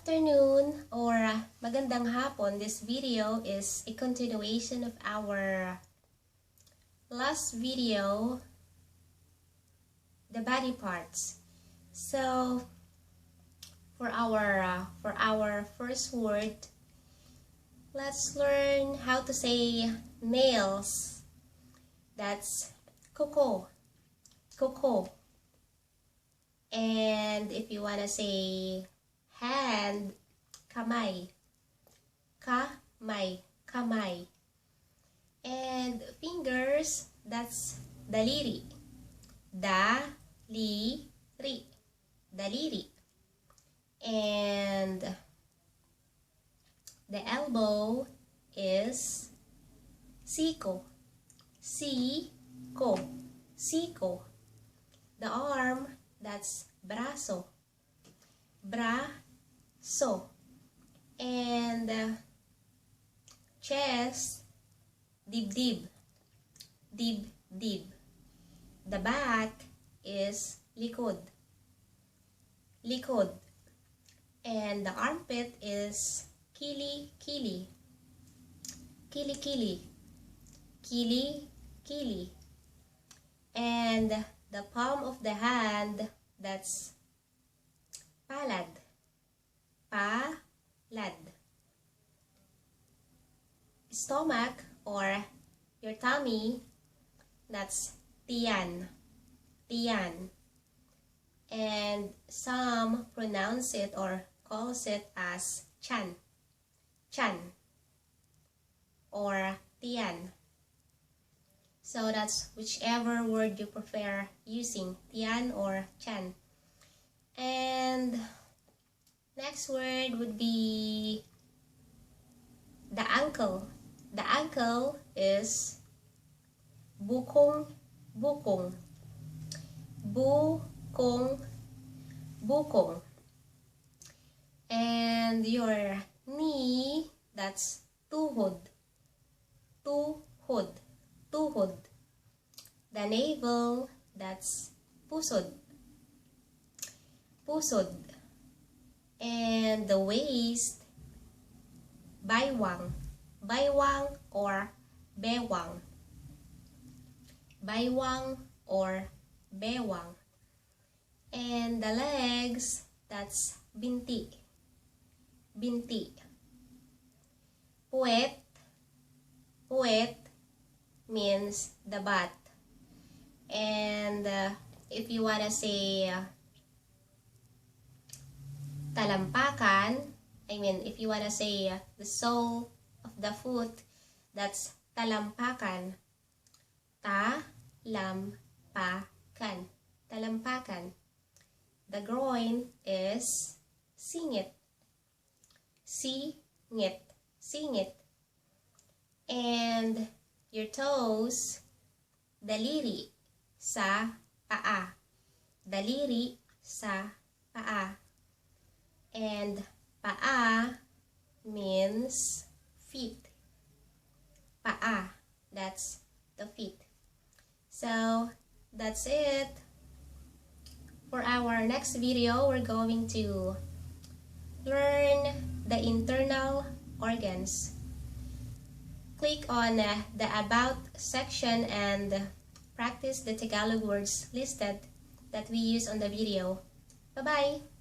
afternoon or magandang hapon. This video is a continuation of our last video, the body parts. So for our first word, let's learn how to say nails. That's kuko. And if you wanna say hand, kamay. And fingers, that's daliri. Daliri. And the elbow is siko. The arm, that's braso. And chest, dibdib. The back is likod. And the armpit is kili. And the palm of the hand, that's palad. Stomach or your tummy, that's tiyan. And some pronounce it or calls it as chan or tiyan. So that's whichever word you prefer using, tiyan or chan. And next word would be the ankle. The ankle is bukong. And your knee, that's tuhod. The navel, that's pusod. And the waist, baywang or bewang. And the legs, that's binti. Puwet means the butt. And if you wanna say talampakan, if you wanna say the sole of the foot, that's talampakan. Talampakan. The groin is singit. And your toes, daliri sa paa. And paa means feet. That's the feet. So that's it. For our next video, we're going to learn the internal organs. Click on the About section and practice the Tagalog words listed that we use on the video. Bye-bye!